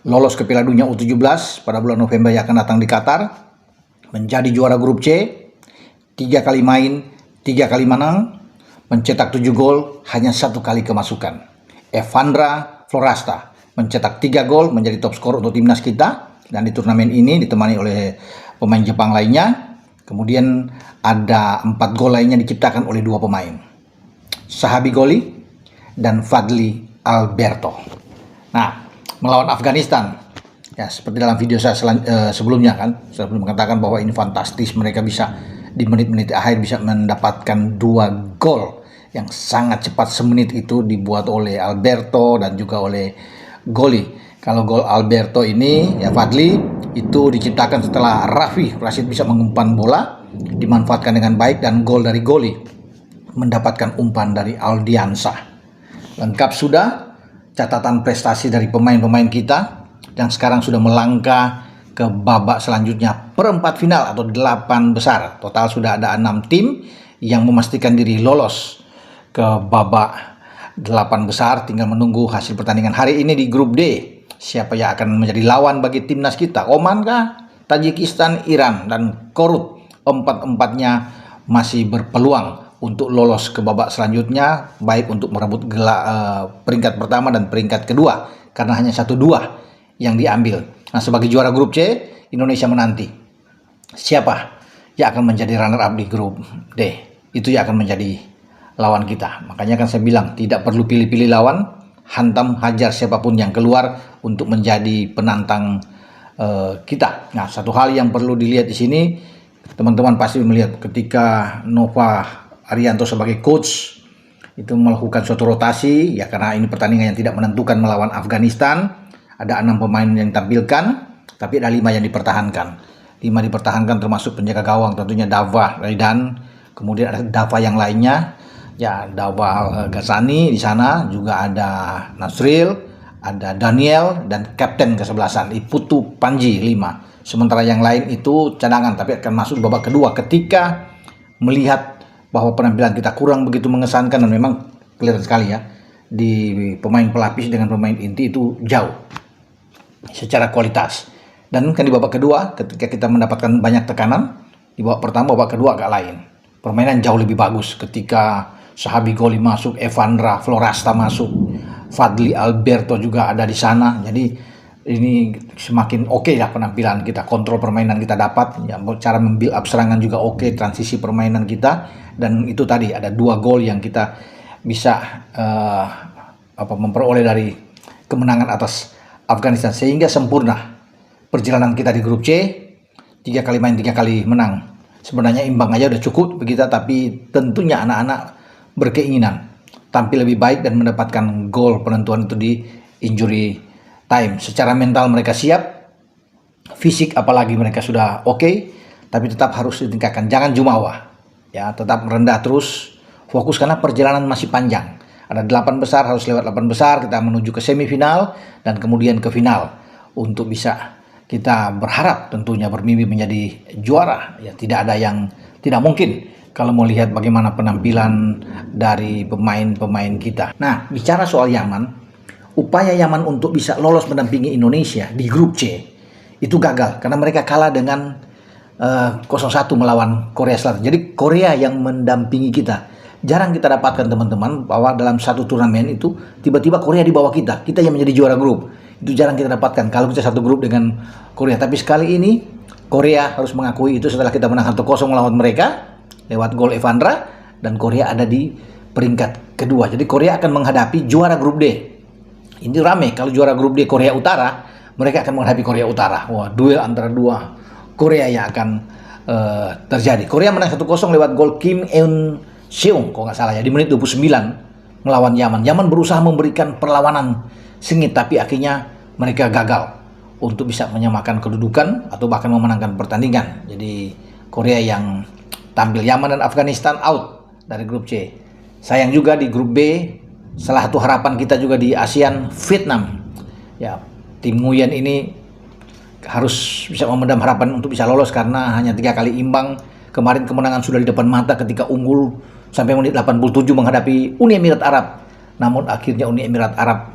lolos ke Piala Dunia U17 pada bulan November yang akan datang di Qatar, menjadi juara grup C, 3 kali main, 3 kali menang, mencetak 7 gol, hanya 1 kali kemasukan. Evandra Florasta mencetak 3 gol, menjadi top skor untuk timnas kita, dan di turnamen ini ditemani oleh pemain Jepang lainnya. Kemudian ada 4 gol lainnya diciptakan oleh 2 pemain, Sahabi Goli dan Fadli Alberto. Nah, melawan Afghanistan, ya seperti dalam video saya sebelumnya kan, saya belum mengatakan bahwa ini fantastis, mereka bisa di menit-menit akhir bisa mendapatkan 2 gol yang sangat cepat. Semenit itu dibuat oleh Alberto dan juga oleh Goli. Kalau gol Alberto ini, ya Fadli, itu diciptakan setelah Raffi Rashid bisa mengumpan bola, dimanfaatkan dengan baik, dan gol dari Goli mendapatkan umpan dari Aldiansah. Lengkap sudah catatan prestasi dari pemain-pemain kita yang sekarang sudah melangkah ke babak selanjutnya, perempat final atau 8 besar. Total sudah ada 6 tim yang memastikan diri lolos ke babak 8 besar. Tinggal menunggu hasil pertandingan hari ini di grup D. Siapa yang akan menjadi lawan bagi timnas kita? Oman kah? Tajikistan, Iran, dan Korut. Empat-empatnya masih berpeluang untuk lolos ke babak selanjutnya, baik untuk merebut peringkat pertama dan peringkat kedua, karena hanya 1-2 yang diambil. Nah, sebagai juara grup C, Indonesia menanti siapa yang akan menjadi runner up di grup D. Itu yang akan menjadi lawan kita. Makanya kan saya bilang, tidak perlu pilih-pilih lawan, hantam hajar siapapun yang keluar untuk menjadi penantang kita. Nah, satu hal yang perlu dilihat di sini, teman-teman pasti melihat ketika Nova Arianto sebagai coach itu melakukan suatu rotasi, ya karena ini pertandingan yang tidak menentukan melawan Afghanistan. Ada 6 pemain yang ditampilkan, tapi ada 5 yang dipertahankan. 5 dipertahankan termasuk penjaga gawang tentunya Dava Raidan, kemudian ada Dava yang lainnya, ya Dava Ghazani di sana, juga ada Nasril, ada Daniel, dan kapten kesebelasan Iputu Panji 5. Sementara yang lain itu cadangan, tapi akan masuk babak kedua ketika melihat bahwa penampilan kita kurang begitu mengesankan, dan memang kelihatan sekali ya di pemain pelapis dengan pemain inti itu jauh secara kualitas. Dan kan di babak kedua ketika kita mendapatkan banyak tekanan, di babak pertama, babak kedua agak lain. Permainan jauh lebih bagus ketika Sahabi Goli masuk, Evandra Florasta masuk, Fadli Alberto juga ada di sana. Jadi ini semakin oke ya penampilan kita, kontrol permainan kita dapat, ya, cara membuild up serangan juga oke, transisi permainan kita, dan itu tadi ada 2 gol yang kita bisa memperoleh dari kemenangan atas Afghanistan, sehingga sempurna perjalanan kita di grup C. 3 kali main, 3 kali menang. Sebenarnya imbang aja udah cukup begitu, tapi tentunya anak-anak berkeinginan tampil lebih baik dan mendapatkan gol penentuan itu di injury time. Secara mental mereka siap, fisik apalagi mereka sudah oke, tapi tetap harus ditingkatkan. Jangan jumawa, ya tetap merendah terus, fokus karena perjalanan masih panjang. Ada 8 besar, harus lewat 8 besar, kita menuju ke semifinal dan kemudian ke final untuk bisa kita berharap tentunya bermimpi menjadi juara. Ya tidak ada yang tidak mungkin kalau mau lihat bagaimana penampilan dari pemain-pemain kita. Nah, bicara soal Yaman, upaya Yaman untuk bisa lolos mendampingi Indonesia di grup C itu gagal karena mereka kalah dengan 0-1 melawan Korea Selatan. Jadi Korea yang mendampingi kita. Jarang kita dapatkan teman-teman bahwa dalam satu turnamen itu tiba-tiba Korea di bawah kita yang menjadi juara grup. Itu jarang kita dapatkan kalau kita satu grup dengan Korea. Tapi sekali ini Korea harus mengakui itu setelah kita menang 1-0 melawan mereka lewat gol Evandra, dan Korea ada di peringkat kedua. Jadi Korea akan menghadapi juara grup D. Ini rame, kalau juara grup D Korea Utara, mereka akan menghadapi Korea Utara. Wah, duel antara 2 Korea yang akan terjadi. Korea menang 1-0 lewat gol Kim Eun Seung, kalau nggak salah ya, di menit 29 melawan Yaman. Yaman berusaha memberikan perlawanan sengit, tapi akhirnya mereka gagal untuk bisa menyamakan kedudukan atau bahkan memenangkan pertandingan. Jadi Korea yang tampil. Yaman dan Afghanistan out dari grup C. Sayang juga di grup B, salah satu harapan kita juga di ASEAN, Vietnam. Ya, tim Nguyen ini harus bisa memendam harapan untuk bisa lolos karena hanya 3 kali imbang. Kemarin kemenangan sudah di depan mata ketika unggul sampai menit 87 menghadapi Uni Emirat Arab. Namun akhirnya Uni Emirat Arab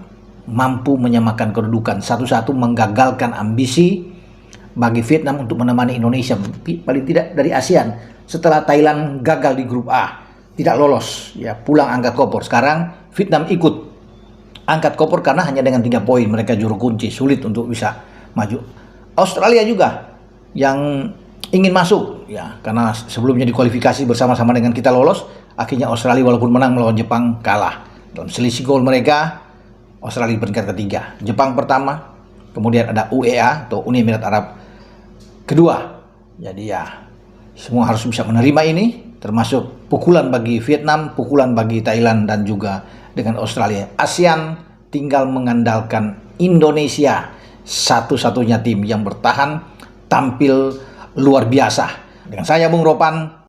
mampu menyamakan kedudukan, satu-satu menggagalkan ambisi bagi Vietnam untuk menemani Indonesia paling tidak dari ASEAN. Setelah Thailand gagal di grup A, tidak lolos, ya pulang angkat koper. Sekarang Vietnam ikut angkat koper karena hanya dengan 3 poin mereka juru kunci, sulit untuk bisa maju. Australia juga yang ingin masuk, ya karena sebelumnya dikualifikasi bersama-sama dengan kita lolos, akhirnya Australia walaupun menang melawan Jepang kalah. Dalam selisih gol mereka, Australia peringkat ketiga, Jepang pertama, kemudian ada UEA atau Uni Emirat Arab kedua. Jadi ya semua harus bisa menerima ini, termasuk pukulan bagi Vietnam, pukulan bagi Thailand dan juga dengan Australia. ASEAN tinggal mengandalkan Indonesia, satu-satunya tim yang bertahan tampil luar biasa. Dengan saya Bung Ropan,